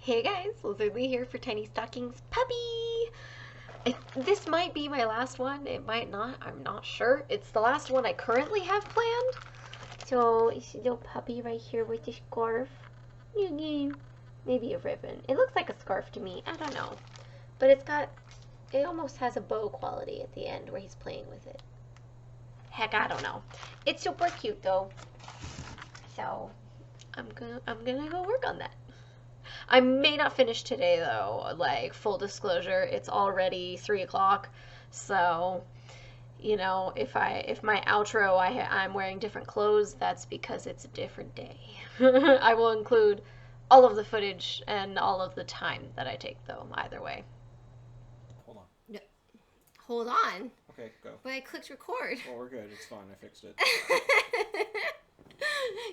Hey guys, Lizardlea here for Tiny Stockings Puppy! This might be my last one, it might not, I'm not sure. It's the last one I currently have planned. So, it's a little puppy right here with a scarf. Maybe a ribbon. It looks like a scarf to me, I don't know. But it almost has a bow quality at the end where he's playing with it. Heck, I don't know. It's super cute though. So, I'm gonna go work on that. I may not finish today though. Like, full disclosure, it's already 3 o'clock. So, if my outro I'm wearing different clothes, that's because it's a different day. I will include all of the footage and all of the time that I take though, either way. Hold on. No. Hold on. Okay, go. But I clicked record. Well, we're good. It's fine. I fixed it.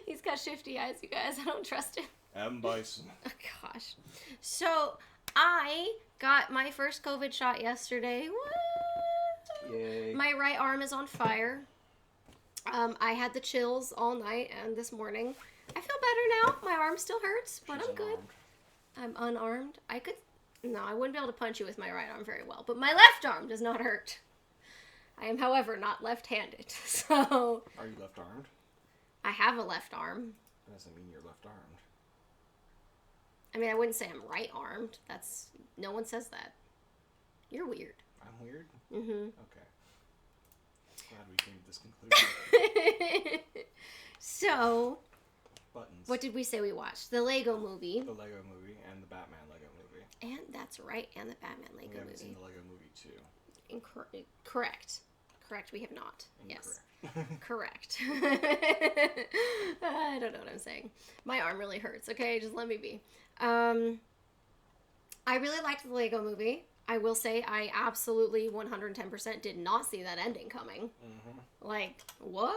He's got shifty eyes, you guys. I don't trust him. M. Bison. Oh, gosh. So, I got my first COVID shot yesterday. What? Yay. My right arm is on fire. I had the chills all night and this morning. I feel better now. My arm still hurts, but She's I'm good. unarmed. I'm unarmed. No, I wouldn't be able to punch you with my right arm very well, but my left arm does not hurt. I am, however, not left-handed, so... Are you left-armed? I have a left arm. That doesn't mean you're left-armed. I mean, I wouldn't say I'm right-armed. No one says that. You're weird. I'm weird? Mm-hmm. Okay. Glad we came to this conclusion. So, Buttons. what did we say we watched? The Lego movie. The Lego movie and the Batman Lego movie. And that's right, and the Batman Lego We haven't movie. seen the Lego movie too. Correct. Correct, we have not. Yes. Correct. I don't know what I'm saying. My arm really hurts, okay? Just let me be. I really liked the Lego movie. I will say I absolutely 110% did not see that ending coming. Mm-hmm. Like, what?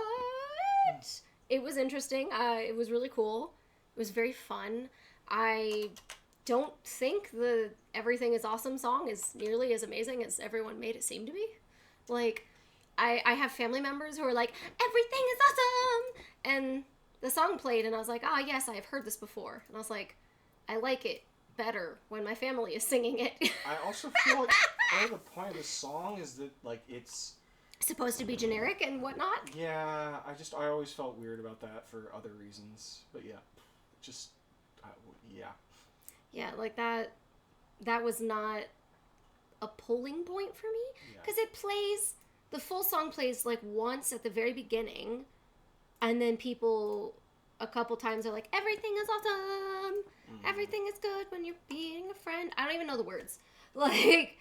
It was interesting. It was really cool. It was very fun. I don't think the Everything is Awesome song is nearly as amazing as everyone made it seem to be. Like, I have family members who are like, everything is awesome! And the song played, and I was like, oh, yes, I have heard this before. And I was like, I like it better when my family is singing it. I also feel like part of the point of the song is that, like, it's... supposed to be generic and whatnot. Yeah, I always felt weird about that for other reasons. But yeah, just... yeah. Yeah, like that was not a pulling point for me. Because it plays... The full song plays, like, once at the very beginning, and then people, a couple times, are like, everything is awesome! Everything is good when you're being a friend. I don't even know the words. Like,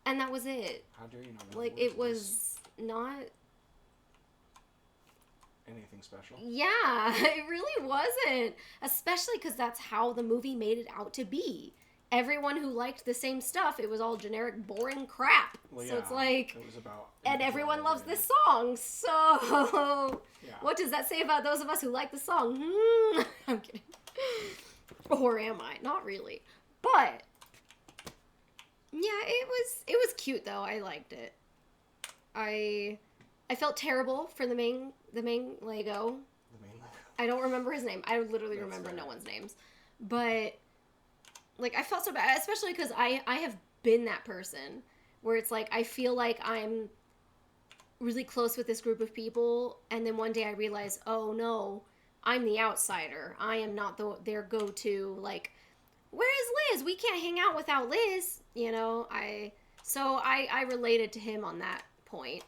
and that was it. How dare you not know Like, the words it was not... anything special? Yeah, it really wasn't. Especially because that's how the movie made it out to be. Everyone who liked the same stuff, it was all generic, boring crap. Well, so yeah, it's like... It was about... And everyone loves this song, so... Yeah. What does that say about those of us who like the song? I'm kidding. Or am I? Not really. But... yeah, it was cute, though. I liked it. I felt terrible for the main Lego. The main Lego. I don't remember his name. I literally That's remember fair. no one's names. But... like, I felt so bad, especially because I have been that person where it's like, I feel like I'm really close with this group of people, and then one day I realize, oh no, I'm the outsider. I am not their go-to, like, where is Liz? We can't hang out without Liz, you know? So I related to him on that point,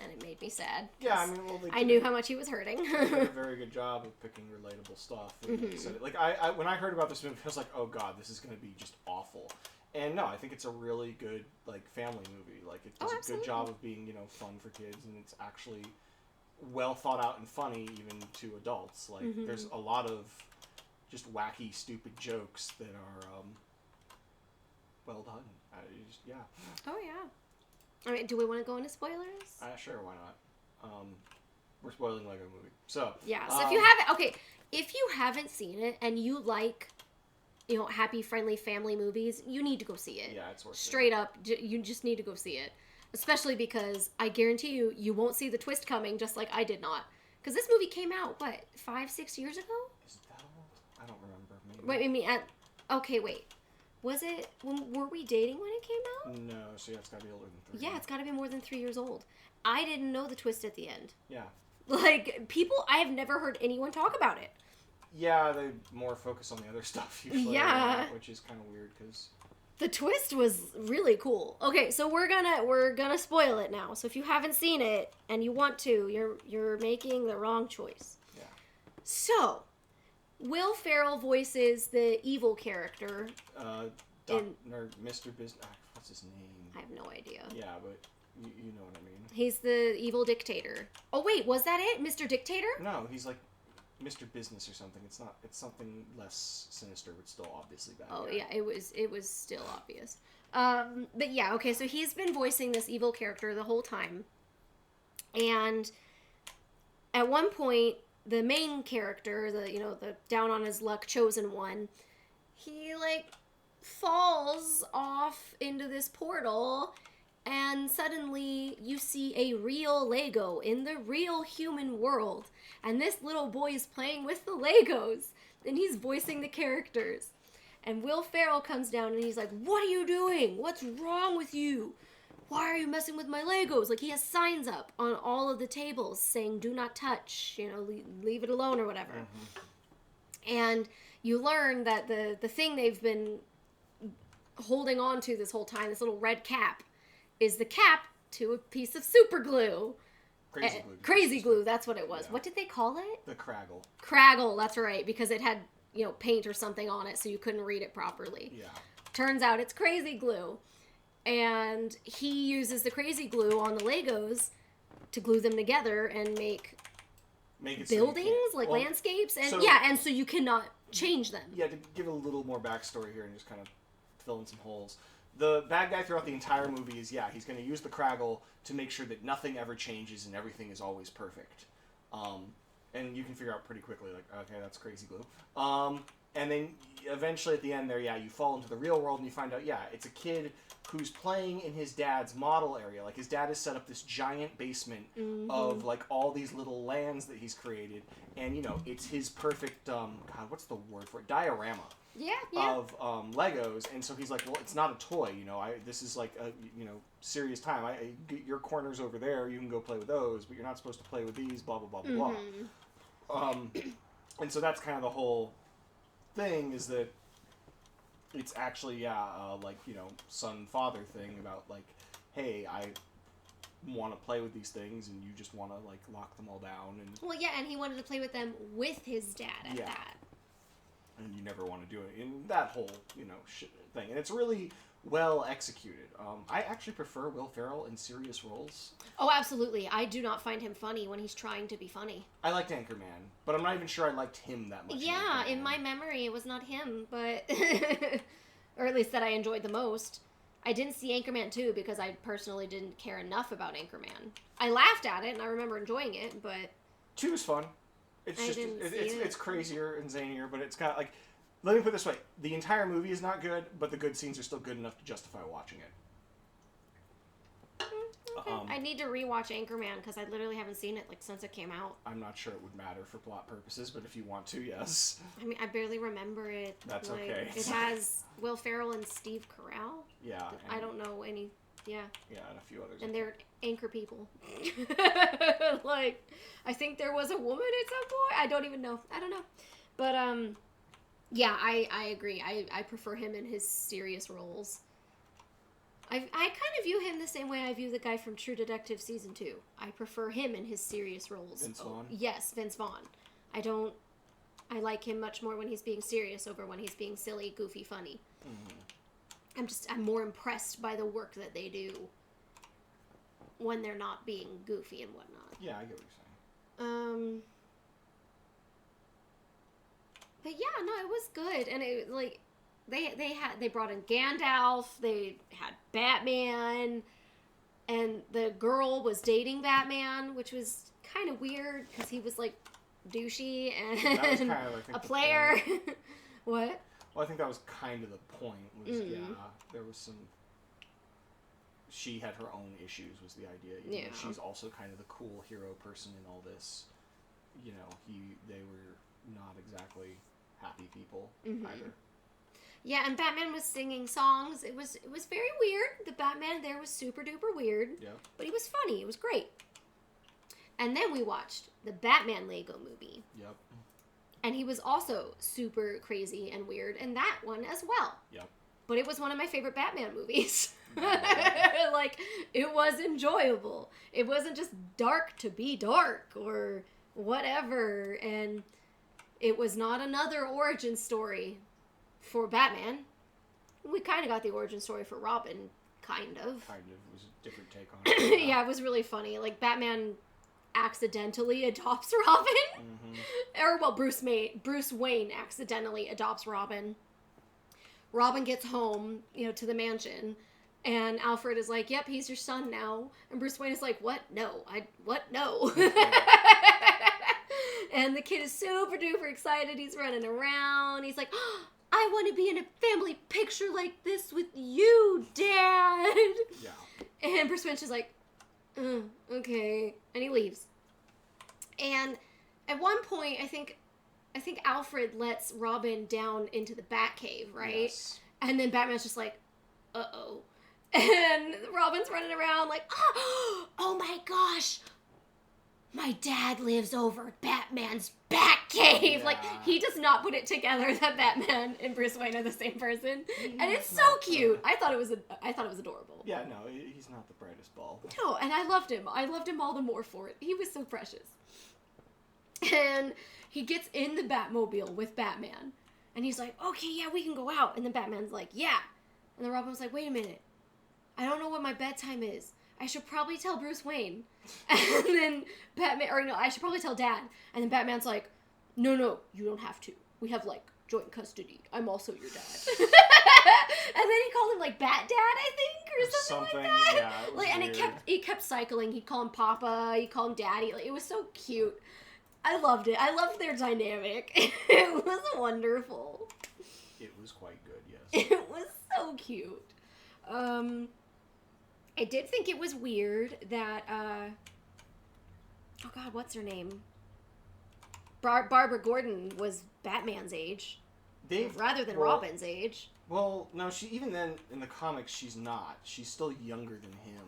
and it made me sad. Yeah, I mean, well, I knew how much he was hurting. They did a very good job of picking relatable stuff. And said it. Like, I when I heard about this movie, I was like, oh god, this is going to be just awful. And no, I think it's a really good, like, family movie. Like, it does a good job of being, fun for kids, and it's actually well thought out and funny even to adults. Like, there's a lot of just wacky, stupid jokes that are well done. Yeah. Oh yeah. All right, do we want to go into spoilers? Sure, why not? We're spoiling Lego Movie. So... yeah, so if you haven't seen it and you like, happy, friendly family movies, you need to go see it. Yeah, it's worth it. Straight up, you just need to go see it. Especially because I guarantee you won't see the twist coming just like I did not. Because this movie came out, what, 5-6 years ago? Is that old? I don't remember. Maybe. Wait, I mean, Okay, wait. Was it... Were we dating when it came out? No, so yeah, it's gotta be older than 3. Yeah, it's gotta be more than 3 years old. I didn't know the twist at the end. Yeah. Like, people... I have never heard anyone talk about it. Yeah, they more focus on the other stuff usually. Yeah. Which is kind of weird, because... The twist was really cool. Okay, so we're gonna spoil it now. So if you haven't seen it and you want to, you're making the wrong choice. Yeah. So, Will Ferrell voices the evil character. Mr. Business. What's his name? I have no idea. Yeah, but you know what I mean. He's the evil dictator. Oh wait, was that it, Mr. Dictator? No, he's like Mr. Business or something. It's not. It's something less sinister, but still obviously bad. Oh yeah, it was still obvious. But yeah, okay. So he's been voicing this evil character the whole time, and at one point, the main character, the down on his luck chosen one, he like falls off into this portal. And suddenly you see a real Lego in the real human world. And this little boy is playing with the Legos. And he's voicing the characters. And Will Ferrell comes down and he's like, "What are you doing? What's wrong with you? Why are you messing with my Legos?" Like, he has signs up on all of the tables saying, "Do not touch, leave it alone," or whatever. Mm-hmm. And you learn that the thing they've been holding on to this whole time, this little red cap, is the cap to a piece of super glue. Crazy glue, that's what it was. Yeah. What did they call it? The Craggle. Craggle, that's right, because it had, paint or something on it, so you couldn't read it properly. Yeah. Turns out it's crazy glue. And he uses the crazy glue on the Legos to glue them together and make it buildings, so landscapes, and and so you cannot change them. Yeah, to give a little more backstory here and just kind of fill in some holes. The bad guy throughout the entire movie is, he's going to use the Craggle to make sure that nothing ever changes and everything is always perfect. And you can figure out pretty quickly, like, okay, that's crazy glue. And then eventually at the end there, you fall into the real world and you find out, it's a kid who's playing in his dad's model area. Like, his dad has set up this giant basement of, like, all these little lands that he's created. And, it's his perfect, what's the word for it? Diorama. Yeah. Of Legos, and so he's like, well, it's not a toy, this is like a, serious time. Your corner's over there, you can go play with those, but you're not supposed to play with these, blah, blah, blah, blah, blah. And so that's kind of the whole thing, is that it's actually, son-father thing about, like, hey, I want to play with these things, and you just want to, like, lock them all down. And well, yeah, and he wanted to play with them with his dad at that. And you never want to do it in that whole, thing. And it's really well executed. I actually prefer Will Ferrell in serious roles. Oh, absolutely. I do not find him funny when he's trying to be funny. I liked Anchorman, but I'm not even sure I liked him that much. Yeah, in my memory, it was not him, but... or at least that I enjoyed the most. I didn't see Anchorman 2 because I personally didn't care enough about Anchorman. I laughed at it, and I remember enjoying it, but... 2 is fun. It's crazier and zanier, but it's got, like, let me put it this way: the entire movie is not good, but the good scenes are still good enough to justify watching it. Okay. I need to rewatch Anchorman because I literally haven't seen it since it came out. I'm not sure it would matter for plot purposes, but if you want to, yes. I mean, I barely remember it. That's okay. It has Will Ferrell and Steve Carell. Yeah. I don't know any. Yeah. Yeah, and a few others. And they're anchor people. I think there was a woman at some point. I don't even know. I don't know. But, yeah, I agree. I prefer him in his serious roles. I kind of view him the same way I view the guy from True Detective Season 2. I prefer him in his serious roles. Vince Vaughn? Yes, Vince Vaughn. I like him much more when he's being serious over when he's being silly, goofy, funny. Mm-hmm. I'm more impressed by the work that they do when they're not being goofy and whatnot. Yeah, I get what you're saying. But yeah, no, it was good, and it they brought in Gandalf, they had Batman, and the girl was dating Batman, which was kind of weird because he was like douchey and that was kind of, I think, a player. What? Well, I think that was kind of the point. There was some. She had her own issues, was the idea. You know, she's also kind of the cool hero person in all this. They were not exactly happy people either. Yeah, and Batman was singing songs. It was very weird. The Batman there was super duper weird. Yeah. But he was funny. It was great. And then we watched the Batman Lego movie. Yep. And he was also super crazy and weird in that one as well. Yep. But it was one of my favorite Batman movies. Like, it was enjoyable. It wasn't just dark to be dark or whatever. And it was not another origin story for Batman. We kind of got the origin story for Robin, kind of. Kind of. It was a different take on it. Yeah, it was really funny. Like, Batman accidentally adopts Robin. Mm-hmm. Or, well, Bruce Wayne accidentally adopts Robin. Robin gets home, to the mansion, and Alfred is like, yep, he's your son now. And Bruce Wayne is like, what? No. What? No. And the kid is super duper excited. He's running around. He's like, oh, I want to be in a family picture like this with you, Dad. Yeah. And Bruce Wayne's just like, okay. And he leaves. And at one point, I think Alfred lets Robin down into the Batcave, right? Yes. And then Batman's just like, uh-oh. And Robin's running around like, oh my gosh, my dad lives over Batman's Batcave. Yeah. Like, he does not put it together that Batman and Bruce Wayne are the same person. And it's so cute. I thought it was adorable. Yeah, no, he's not the brightest bulb. No, and I loved him. I loved him all the more for it. He was so precious. And he gets in the Batmobile with Batman. And he's like, okay, yeah, we can go out. And then Batman's like, yeah. And then Robin was like, wait a minute. I don't know what my bedtime is. I should probably tell Bruce Wayne. And then I should probably tell Dad. And then Batman's like, no, you don't have to. We have, like, joint custody. I'm also your dad. And then he called him, like, Bat Dad, I think, or something like that. Yeah, it was like, and weird. it kept cycling. He'd call him Papa. He'd call him Daddy. Like, it was so cute. I loved it. I loved their dynamic. It was wonderful. It was quite good, yes. It was so cute. I did think it was weird that, oh God, what's her name? Barbara Gordon was Batman's age, rather than Robin's age. Well, no, even then, in the comics, she's not. She's still younger than him.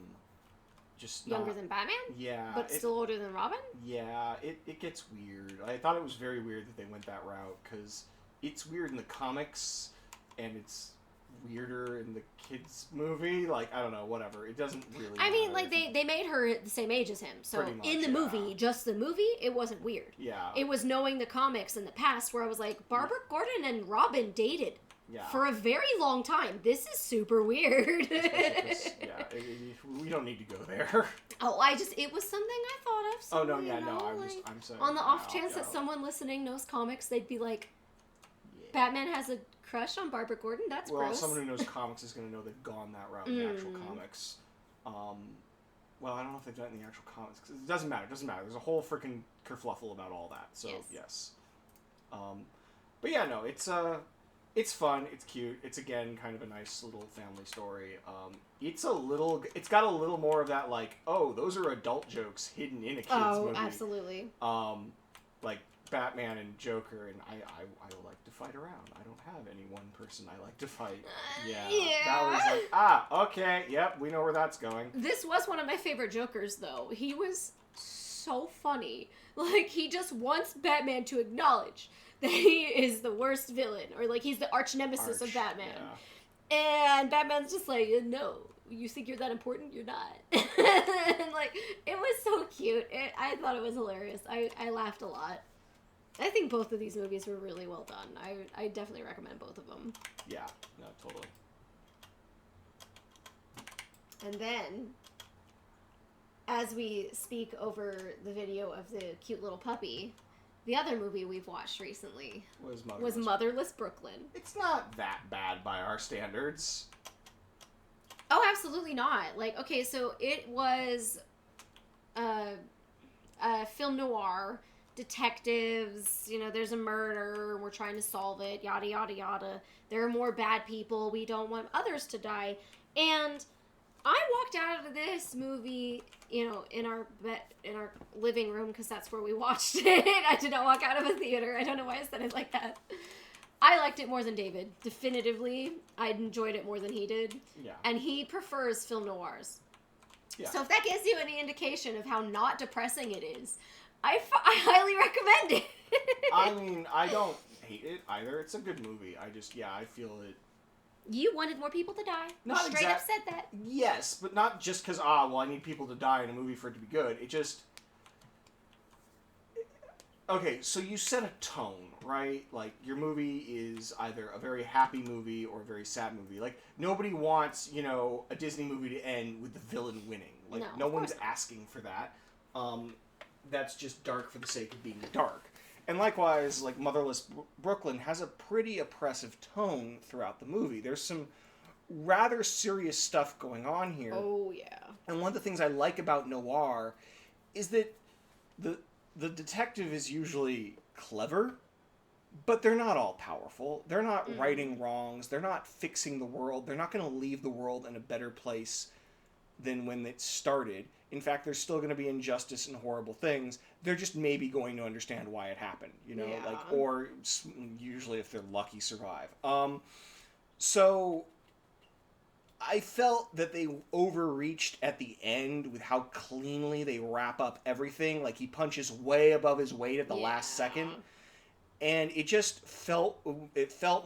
Just Younger than Batman? Yeah. But still older than Robin? Yeah, it gets weird. I thought it was very weird that they went that route, because it's weird in the comics, and it's weirder in the kids' movie. Like, I don't know, whatever. It doesn't really I mean, matter. like, they made her the same age as him. So, Pretty much, in the movie, just the movie, it wasn't weird. Yeah. It was knowing the comics in the past where I was like, Barbara Gordon and Robin dated. Yeah. For a very long time. This is super weird. We don't need to go there. Oh, it was something I thought of. So, I'm saying. On the off chance that someone listening knows comics, they'd be like, Batman has a crush on Barbara Gordon? That's gross. Well, someone who knows comics is going to know they've gone that route in the actual comics. Well, I don't know if they've done it in the actual comics. 'Cause it doesn't matter. There's a whole freaking kerfluffle about all that. So, yes. But yeah, no, it's fun, it's cute, it's again kind of a nice little family story. It's got a little more of that, like, oh, those are adult jokes hidden in a kid's movie. Oh, absolutely. Like Batman and Joker, and I like to fight around. I don't have any one person I like to fight. Yeah. That was like, okay, yep, we know where that's going. This was one of my favorite Jokers, though. He was so funny. Like, he just wants Batman to acknowledge that he is the worst villain, or like he's the arch nemesis of Batman. Yeah. And Batman's just like, no, you think you're that important? You're not. And like, it was so cute. I thought it was hilarious. I laughed a lot. I think both of these movies were really well done. I definitely recommend both of them. Yeah, no, totally. And then, as we speak over the video of the cute little puppy, the other movie we've watched recently was Motherless Brooklyn. It's not that bad by our standards. Oh, absolutely not. Like, okay, so it was a film noir, detectives, there's a murder, we're trying to solve it, yada, yada, yada. There are more bad people, we don't want others to die. And I walked out of this movie, in our living room, because that's where we watched it. I did not walk out of a theater. I don't know why I said it like that. I liked it more than David. Definitively, I enjoyed it more than he did. Yeah. And he prefers film noirs. Yeah. So if that gives you any indication of how not depressing it is, I highly recommend it. I mean, I don't hate it either. It's a good movie. I feel it. You wanted more people to die. Not Straight up said that. Yes, but not just because, I need people to die in a movie for it to be good. It just... Okay, so you set a tone, right? Like, your movie is either a very happy movie or a very sad movie. Like, nobody wants, a Disney movie to end with the villain winning. Like, no one's asking for that. That's just dark for the sake of being dark. And likewise, like, Motherless Brooklyn has a pretty oppressive tone throughout the movie. There's some rather serious stuff going on here. Oh, yeah. And one of the things I like about noir is that the detective is usually clever, but they're not all powerful. They're not righting wrongs. They're not fixing the world. They're not going to leave the world in a better place than when it started. In fact, there's still going to be injustice and horrible things. They're just maybe going to understand why it happened, or usually if they're lucky, survive. So I felt that they overreached at the end with how cleanly they wrap up everything. Like, he punches way above his weight at the last second. And it just felt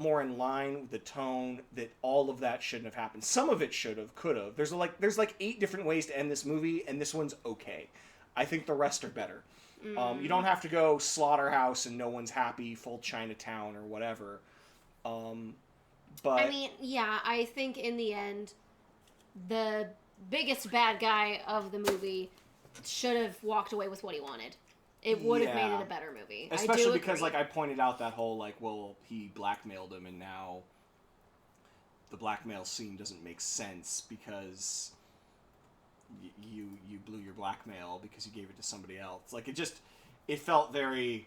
more in line with the tone that all of that shouldn't have happened. Some of it should have, could have. There's like 8 different ways to end this movie, and this one's okay. I think the rest are better. You don't have to go slaughterhouse and no one's happy, full Chinatown or whatever. But I mean, yeah, I think in the end, the biggest bad guy of the movie should have walked away with what he wanted. It would have made it a better movie. Especially because, I pointed out that whole, he blackmailed him, and now the blackmail scene doesn't make sense because you blew your blackmail because you gave it to somebody else. Like, it felt very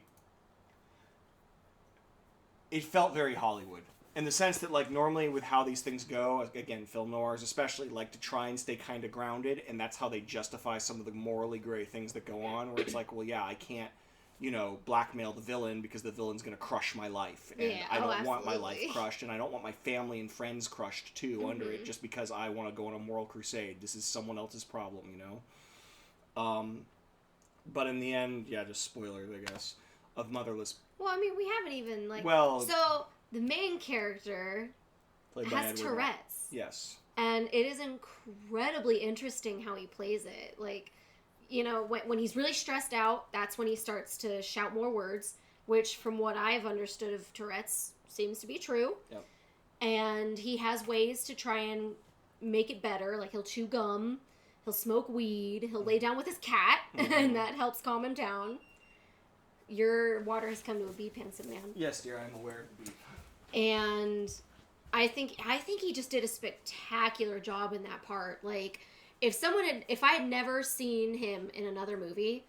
Hollywood. In the sense that, normally with how these things go, again, film noirs especially like to try and stay kind of grounded, and that's how they justify some of the morally gray things that go on, where it's like, well, yeah, I can't, blackmail the villain because the villain's going to crush my life. And I don't want my life crushed, and I don't want my family and friends crushed, too, under it, just because I want to go on a moral crusade. This is someone else's problem, But in the end, just spoilers, I guess, of Motherless. Well, I mean, we haven't even, So... The main character has Tourette's. Yes. And it is incredibly interesting how he plays it. When he's really stressed out, that's when he starts to shout more words, which from what I've understood of Tourette's seems to be true. Yep. And he has ways to try and make it better. Like, he'll chew gum, he'll smoke weed, he'll lay down with his cat, and that helps calm him down. Your water has come to a beep, handsome man. Yes, dear, I'm aware of the beep. And I think he just did a spectacular job in that part. Like, if I had never seen him in another movie,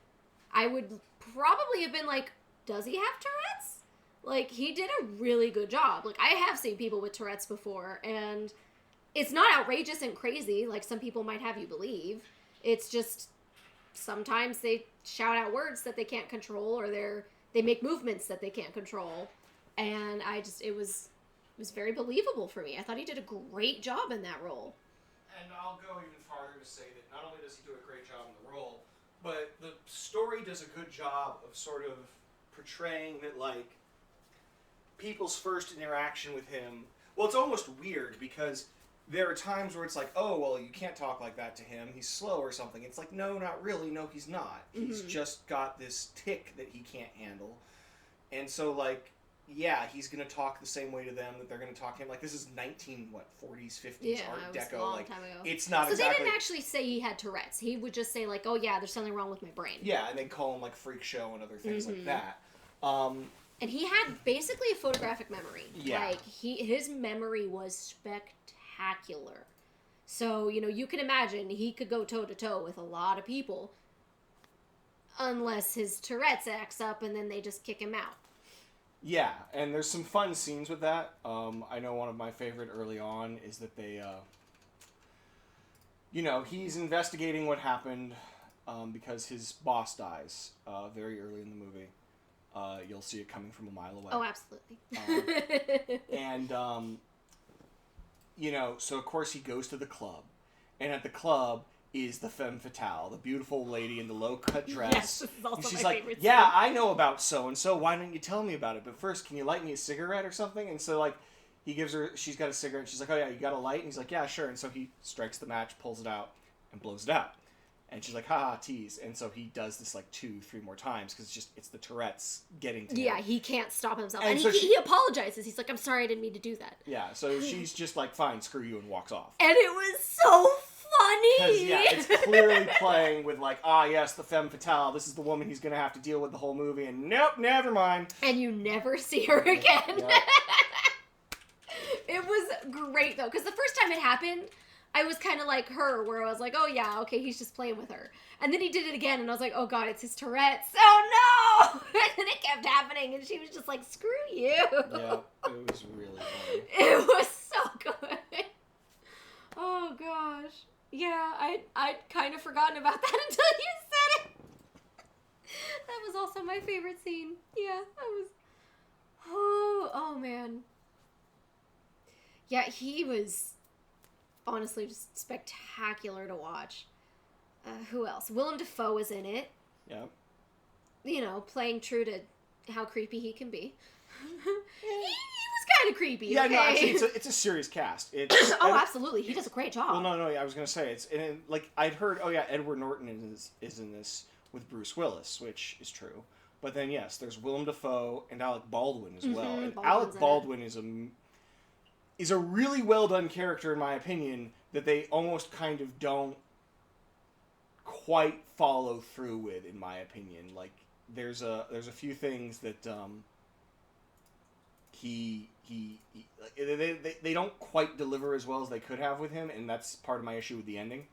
I would probably have been like, does he have Tourette's? Like, he did a really good job. Like, I have seen people with Tourette's before, and it's not outrageous and crazy like some people might have you believe. It's just sometimes they shout out words that they can't control, or they make movements that they can't control. And it was very believable for me. I thought he did a great job in that role. And I'll go even farther to say that not only does he do a great job in the role, but the story does a good job of sort of portraying that, people's first interaction with him... Well, it's almost weird, because there are times where it's like, oh, well, you can't talk like that to him. He's slow or something. It's like, no, not really. No, he's not. He's just got this tick that he can't handle. And so, he's going to talk the same way to them that they're going to talk to him. This is 40s, 50s Art Deco. A long time ago. It's not so exactly... they didn't actually say he had Tourette's. He would just say, oh, yeah, there's something wrong with my brain. Yeah, and they'd call him, freak show and other things like that. And he had basically a photographic memory. Yeah. His memory was spectacular. So, you can imagine he could go toe-to-toe with a lot of people unless his Tourette's acts up and then they just kick him out. Yeah, and there's some fun scenes with that. I know one of my favorite early on is that they, he's investigating what happened because his boss dies very early in the movie. you'll see it coming from a mile away. Oh, absolutely. You know, so of course he goes to the club, and at the club is the femme fatale, the beautiful lady in the low-cut dress. Yes, this is also she's my like, favorite yeah, scene. I know about so-and-so, why don't you tell me about it? But first, can you light me a cigarette or something? And so, like, he gives her, she's got a cigarette, and she's like, oh yeah, you got a light? And he's like, yeah, sure. And so he strikes the match, pulls it out, and blows it out. And she's like, haha, tease. And so he does this like 2-3 more times, because it's the Tourette's getting to him. Yeah, he can't stop himself. And And so he apologizes. He's like, I'm sorry, I didn't mean to do that. Yeah, so she's just like, fine, screw you, and walks off. And it was so funny! Because, yeah, it's clearly playing with, like, yes, the femme fatale, this is the woman he's going to have to deal with the whole movie, and nope, never mind. And you never see her again. Yep. It was great, though, because the first time it happened, I was kind of like her, where I was like, oh, yeah, okay, he's just playing with her. And then he did it again, and I was like, oh, God, it's his Tourette's. Oh, no! And then it kept happening, and she was just like, screw you. Yeah, it was really funny. It was so good. Oh, gosh. Yeah, I'd kind of forgotten about that until you said it. That was also my favorite scene. Yeah, that was... Oh, man. Yeah, he was honestly just spectacular to watch. Who else? Willem Dafoe is in it. Yeah. You know, playing true to how creepy he can be. He was kind of creepy. Yeah, okay? no, actually, it's a serious cast. Absolutely, he does a great job. Well, no, yeah, I was gonna say like I'd heard. Oh yeah, Edward Norton is in this with Bruce Willis, which is true. But then yes, there's Willem Dafoe and Alec Baldwin as well. And Alec Baldwin is a really well done character in my opinion that they almost kind of don't quite follow through with, in my opinion. Like there's a few things that they don't quite deliver as well as they could have with him, and that's part of my issue with the ending.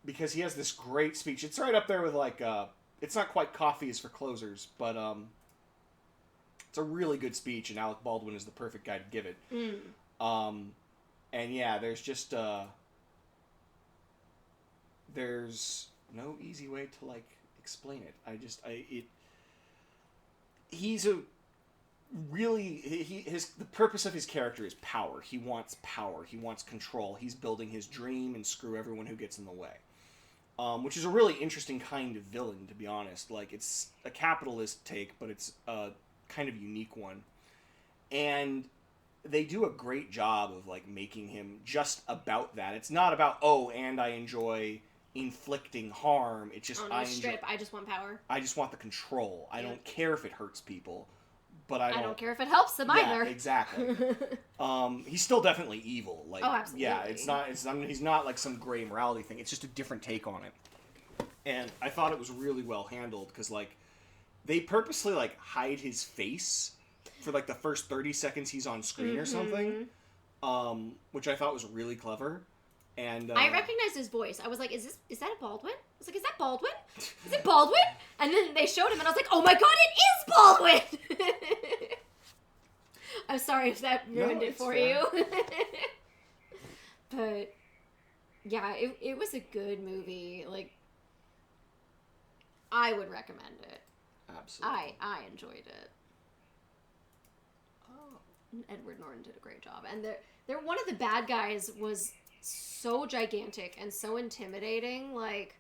Because he has this great speech. It's right up there with like it's not quite Coffee is for Closers, but it's a really good speech, and Alec Baldwin is the perfect guy to give it. And yeah, there's just there's no easy way to like explain it. He's a really the purpose of his character is power. He wants power. He wants control. He's building his dream and screw everyone who gets in the way. Which is a really interesting kind of villain, to be honest. Like, it's a capitalist take, but it's a kind of unique one. And they do a great job of, like, making him just about that. It's not about, and I enjoy inflicting harm. It's just, I just want power. I just want the control. I don't care if it hurts people. But I don't care if it helps them either. Yeah, exactly. He's still definitely evil. Like, absolutely. Yeah, he's not like some gray morality thing. It's just a different take on it. And I thought it was really well handled because, like, they purposely, like, hide his face for, like, the first 30 seconds he's on screen or something, which I thought was really clever. And I recognized his voice. I was like, is that a Baldwin? I was like, is that Baldwin? Is it Baldwin? And then they showed him, and I was like, oh my god, it is Baldwin! I'm sorry if that ruined it for you. But, yeah, it was a good movie. Like, I would recommend it. Absolutely. I enjoyed it. Edward Norton did a great job. And they're one of the bad guys was so gigantic and so intimidating, like,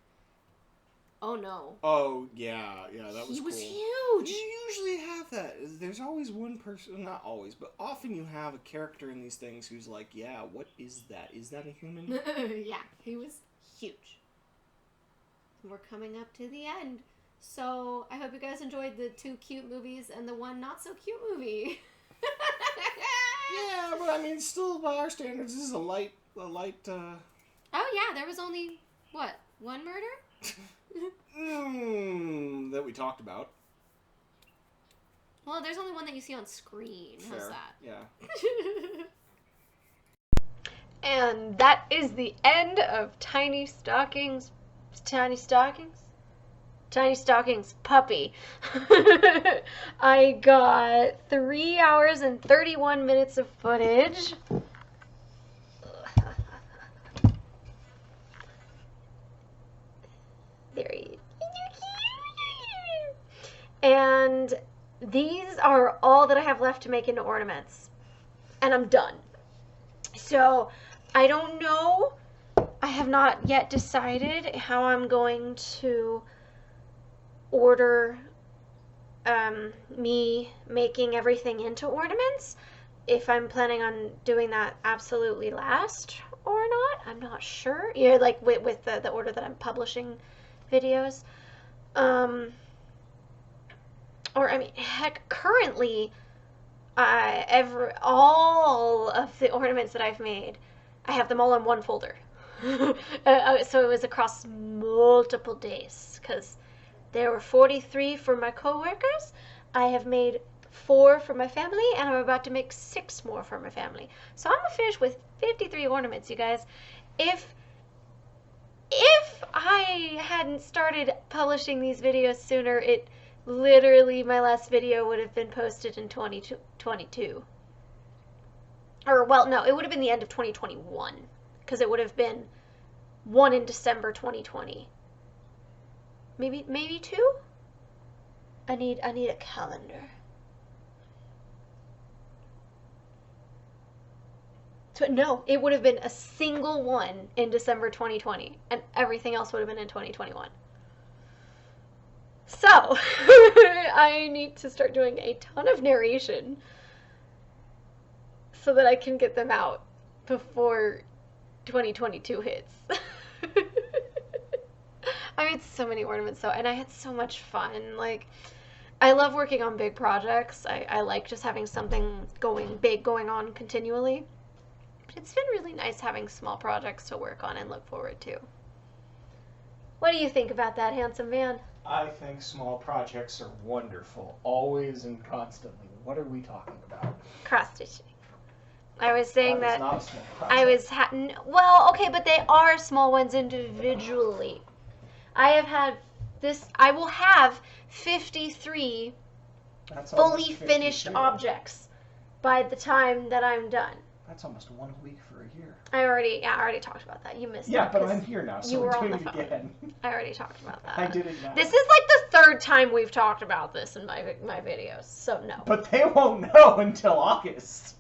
oh no. Oh, yeah, that was cool. He was huge! You usually have that. There's always one person, not always, but often you have a character in these things who's like, yeah, what is that? Is that a human? Yeah, he was huge. We're coming up to the end. So, I hope you guys enjoyed the 2 cute movies and the 1 not so cute movie. Yeah, but I mean, still by our standards, this is a light. Oh yeah, there was only what, 1 murder? That we talked about. Well, there's only 1 that you see on screen. How's Fair. that? Yeah. And that is the end of Tiny Stockings. Tiny Stockings puppy. I got 3 hours and 31 minutes of footage. Very And these are all that I have left to make into ornaments. And I'm done. So I don't know. I have not yet decided how I'm going to order me making everything into ornaments. If I'm planning on doing that absolutely last or not, I'm not sure. Yeah, like with the order that I'm publishing videos. Or I mean, heck, currently, all of the ornaments that I've made, I have them all in one folder. So it was across multiple days because there were 43 for my coworkers. I have made 4 for my family, and I'm about to make 6 more for my family. So I'm gonna finish with 53 ornaments, you guys. If I hadn't started publishing these videos sooner, literally my last video would have been posted in 2022. Or, well, no, it would have been the end of 2021, because it would have been one in December 2020. Maybe 2? I need a calendar. So, no, it would have been a single one in December 2020, and everything else would have been in 2021. So, I need to start doing a ton of narration so that I can get them out before 2022 hits. I made so many ornaments though, and I had so much fun. Like, I love working on big projects. I like just having something going on continually. But it's been really nice having small projects to work on and look forward to. What do you think about that, handsome man? I think small projects are wonderful, always and constantly. What are we talking about? Cross stitching. I was saying that not a small project. Well, okay, but they are small ones individually. I will have 53 fully finished objects by the time that I'm done. That's almost 1 week for a year. I already talked about that. You missed it. Yeah, but I'm here now, so you were we're on doing the it phone. again. I already talked about that. I did it now. This is like the 3rd time we've talked about this in my videos, so no. But they won't know until August.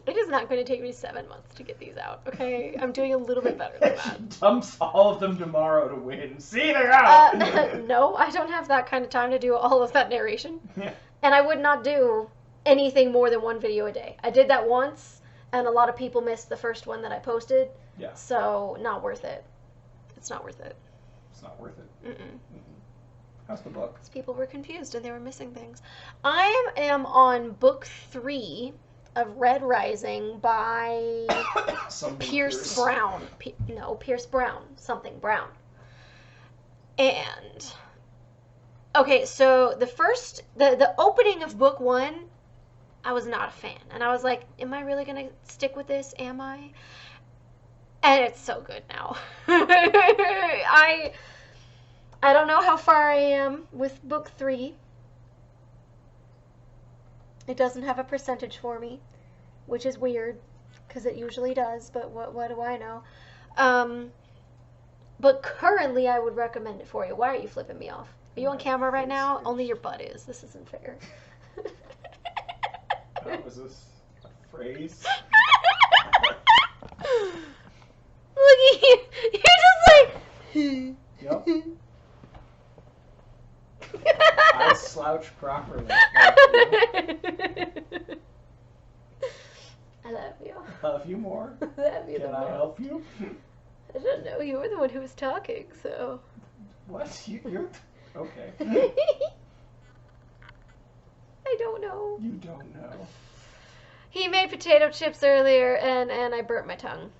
It is not going to take me 7 months to get these out, okay? I'm doing a little bit better than that. She dumps all of them tomorrow to win. See, they're out! No, I don't have that kind of time to do all of that narration. Yeah. And I would not do anything more than 1 video a day. I did that once, and a lot of people missed the first one that I posted. Yeah. So, not worth it. It's not worth it. It's not worth it. Mm-mm. How's the book? Because people were confused and they were missing things. I am on book 3 of Red Rising by Pierce Brown. Pierce Brown. Something Brown. And okay, so the opening of book 1, I was not a fan. And I was like, am I really going to stick with this? Am I? And it's so good now. I don't know how far I am with book 3. It doesn't have a percentage for me, which is weird, because it usually does, but what do I know? But currently, I would recommend it for you. Why are you flipping me off? Are you on camera right now? Only your butt is. This isn't fair. Was this a phrase? Look at you. You're just like... Yep. I slouch properly. I love you. Love you more. Love you. Can I help you? I don't know. You were the one who was talking, so. What? You're okay. I don't know. You don't know. He made potato chips earlier, and I burnt my tongue.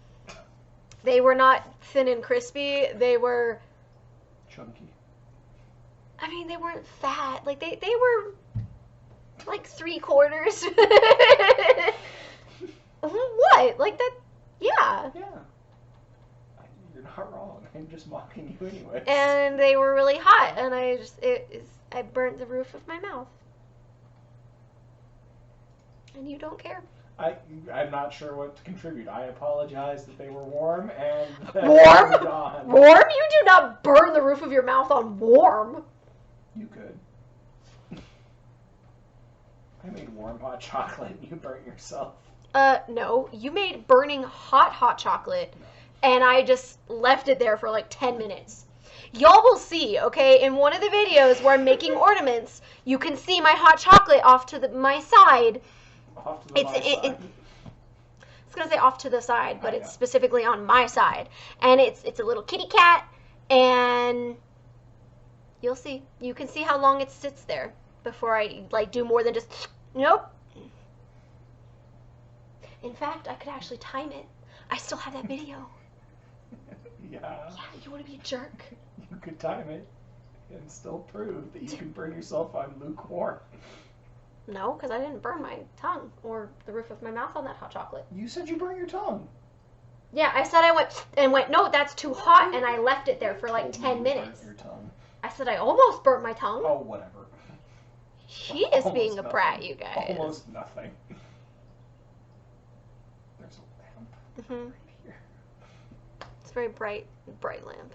They were not thin and crispy. They were chunky. I mean, they weren't fat. Like, they were like 3/4. What? Like that? Yeah. Yeah. You're not wrong. I'm just mocking you anyway. And they were really hot, and I burnt the roof of my mouth. And you don't care. I'm not sure what to contribute. I apologize that they were warm and that Warm? they moved on. Warm? You do not burn the roof of your mouth on warm. You could. I made warm hot chocolate and you burnt yourself. No. You made burning hot chocolate, and I just left it there for like 10 minutes. Y'all will see, okay? In one of the videos where I'm making ornaments, you can see my hot chocolate off to my side. Off to the my side. It's gonna say off to the side, but I it's know. specifically on my side, and it's a little kitty cat, and you'll see. You can see how long it sits there before I like do more than just nope. In fact, I could actually time it. I still have that video. Yeah. Yeah, you want to be a jerk? You could time it and still prove that you can burn yourself on lukewarm. No, because I didn't burn my tongue or the roof of my mouth on that hot chocolate. You said you burned your tongue. Yeah, I said I went, no, that's too hot, and I left it there for like 10 minutes. Burnt your tongue. I said I almost burnt my tongue. Oh, whatever. She is Almost being a brat, nothing. you guys. Almost nothing. There's a lamp right here. It's a very bright lamp.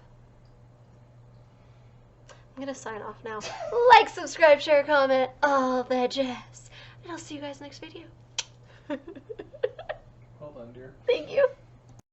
I'm gonna sign off now. Like, subscribe, share, comment, all that jazz. And I'll see you guys next video. Well done, dear. Thank you.